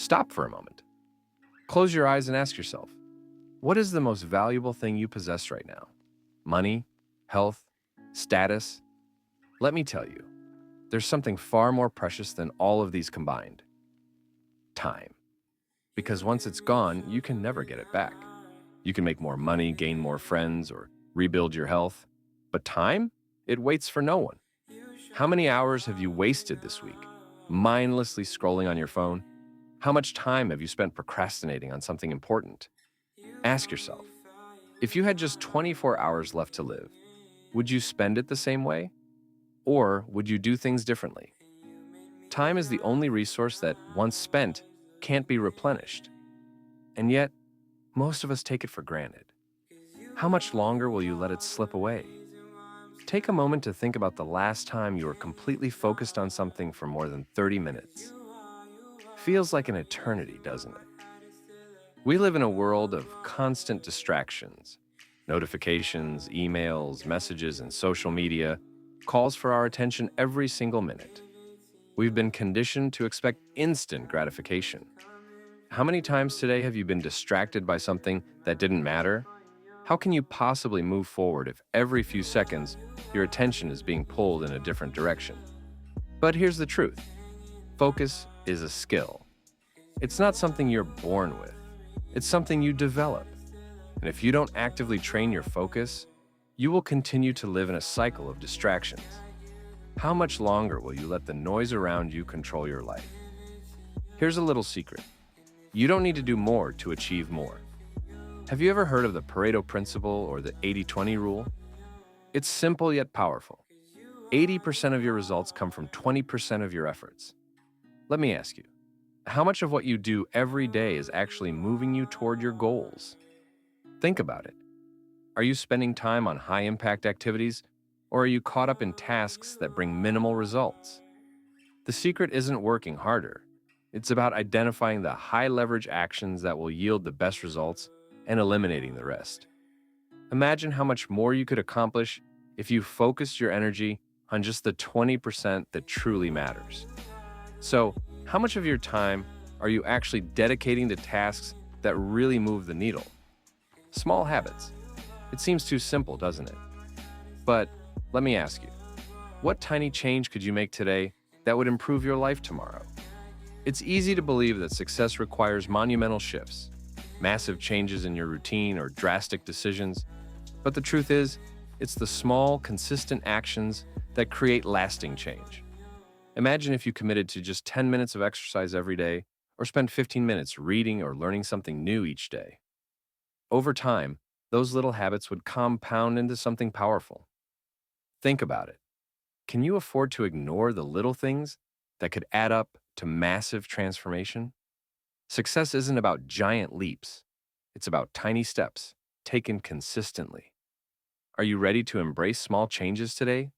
Stop for a moment. Close your eyes and ask yourself, what is the most valuable thing you possess right now? Money? Health? Status? Let me tell you, there's something far more precious than all of these combined: time. Because once it's gone, you can never get it back. You can make more money, gain more friends, or rebuild your health. But time? It waits for no one. How many hours have you wasted this week, mindlessly scrolling on your phone? How much time have you spent procrastinating on something important? Ask yourself, if you had just 24 hours left to live, would you spend it the same way? Or would you do things differently? Time is the only resource that, once spent, can't be replenished. And yet, most of us take it for granted. How much longer will you let it slip away? Take a moment to think about the last time you were completely focused on something for more than 30 minutes. Feels like an eternity, doesn't it? We live in a world of constant distractions. Notifications, emails, messages, and social media calls for our attention every single minute. We've been conditioned to expect instant gratification. How many times today have you been distracted by something that didn't matter? How can you possibly move forward if every few seconds your attention is being pulled in a different direction? But here's the truth. Focus is a skill. It's not something you're born with. It's something you develop. And if you don't actively train your focus, you will continue to live in a cycle of distractions. How much longer will you let the noise around you control your life? Here's a little secret. You don't need to do more to achieve more. Have you ever heard of the Pareto principle or the 80-20 rule? It's simple yet powerful. 80% of your results come from 20% of your efforts. Let me ask you, how much of what you do every day is actually moving you toward your goals? Think about it. Are you spending time on high-impact activities, or are you caught up in tasks that bring minimal results? The secret isn't working harder. It's about identifying the high-leverage actions that will yield the best results and eliminating the rest. Imagine how much more you could accomplish if you focused your energy on just the 20% that truly matters. So, how much of your time are you actually dedicating to tasks that really move the needle? Small habits. It seems too simple, doesn't it? But let me ask you, what tiny change could you make today that would improve your life tomorrow? It's easy to believe that success requires monumental shifts, massive changes in your routine, or drastic decisions. But the truth is, it's the small, consistent actions that create lasting change. Imagine if you committed to just 10 minutes of exercise every day, or spend 15 minutes reading or learning something new each day. Over time, those little habits would compound into something powerful. Think about it. Can you afford to ignore the little things that could add up to massive transformation? Success isn't about giant leaps. It's about tiny steps, taken consistently. Are you ready to embrace small changes today,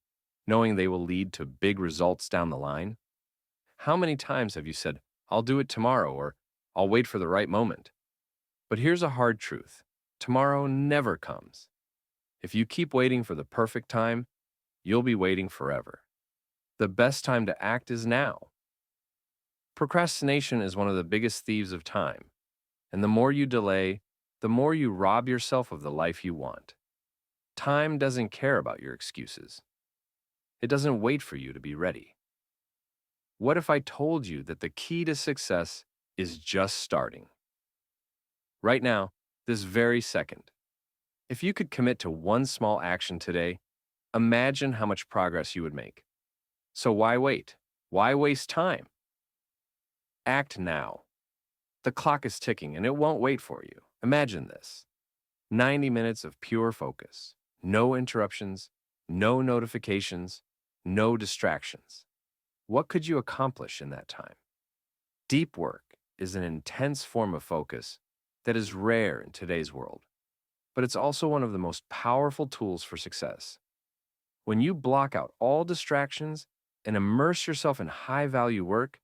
knowing they will lead to big results down the line? How many times have you said, "I'll do it tomorrow," or "I'll wait for the right moment"? But here's a hard truth. Tomorrow never comes. If you keep waiting for the perfect time, you'll be waiting forever. The best time to act is now. Procrastination is one of the biggest thieves of time, and the more you delay, the more you rob yourself of the life you want. Time doesn't care about your excuses. It doesn't wait for you to be ready. What if I told you that the key to success is just starting? Right now, this very second. If you could commit to one small action today, imagine how much progress you would make. So why wait? Why waste time? Act now. The clock is ticking and it won't wait for you. Imagine this: 90 minutes of pure focus, no interruptions, no notifications, no distractions. What could you accomplish in that time? Deep work is an intense form of focus that is rare in today's world, but it's also one of the most powerful tools for success. When you block out all distractions and immerse yourself in high-value work,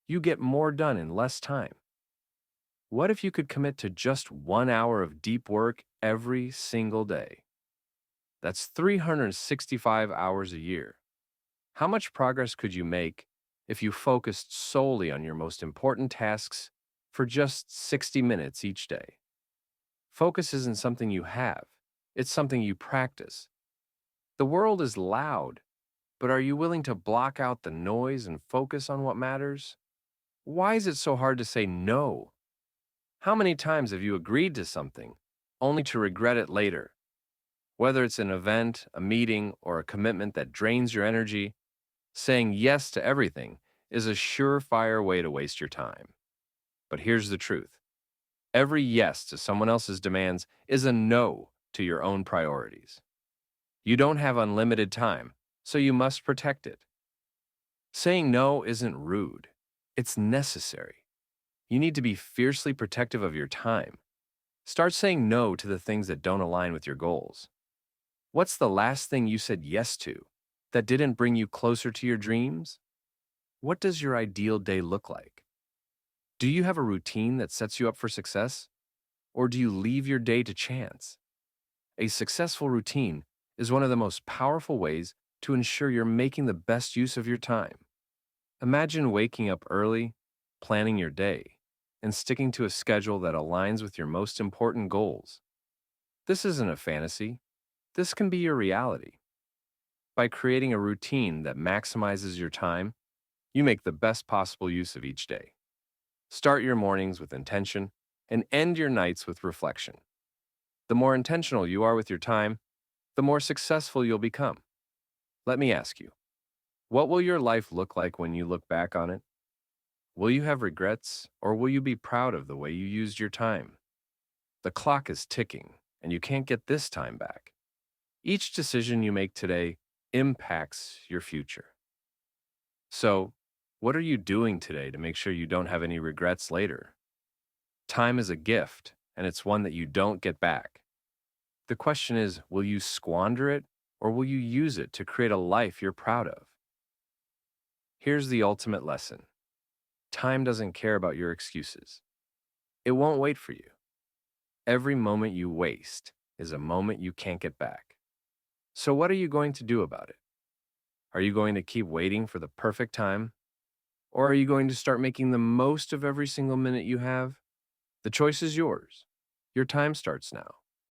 you get more done in less time. What if you could commit to just 1 hour of deep work every single day? That's 365 hours a year. How much progress could you make if you focused solely on your most important tasks for just 60 minutes each day. Focus isn't something you have, it's something you practice. The world is loud, but are you willing to block out the noise and focus on what matters? Why is it so hard to say no? How many times have you agreed to something only to regret it later? Whether it's an event, a meeting, or a commitment that drains your energy, saying yes to everything is a surefire way to waste your time. But here's the truth: every yes to someone else's demands is a no to your own priorities. You don't have unlimited time, so you must protect it. Saying no isn't rude, it's necessary. You need to be fiercely protective of your time. Start saying no to the things that don't align with your goals. What's the last thing you said yes to that didn't bring you closer to your dreams? What does your ideal day look like? Do you have a routine that sets you up for success? Or do you leave your day to chance? A successful routine is one of the most powerful ways to ensure you're making the best use of your time. Imagine waking up early, planning your day, and sticking to a schedule that aligns with your most important goals. This isn't a fantasy. This can be your reality. By creating a routine that maximizes your time, you make the best possible use of each day. Start your mornings with intention and end your nights with reflection. The more intentional you are with your time, the more successful you'll become. Let me ask you, what will your life look like when you look back on it? Will you have regrets, or will you be proud of the way you used your time? The clock is ticking, and you can't get this time back. Each decision you make today impacts your future. So, what are you doing today to make sure you don't have any regrets later? Time is a gift, and it's one that you don't get back. The question is, will you squander it, or will you use it to create a life you're proud of? Here's the ultimate lesson: time doesn't care about your excuses. It won't wait for you. Every moment you waste is a moment you can't get back. So, what are you going to do about it? Are you going to keep waiting for the perfect time? Or are you going to start making the most of every single minute you have? The choice is yours. Your time starts now.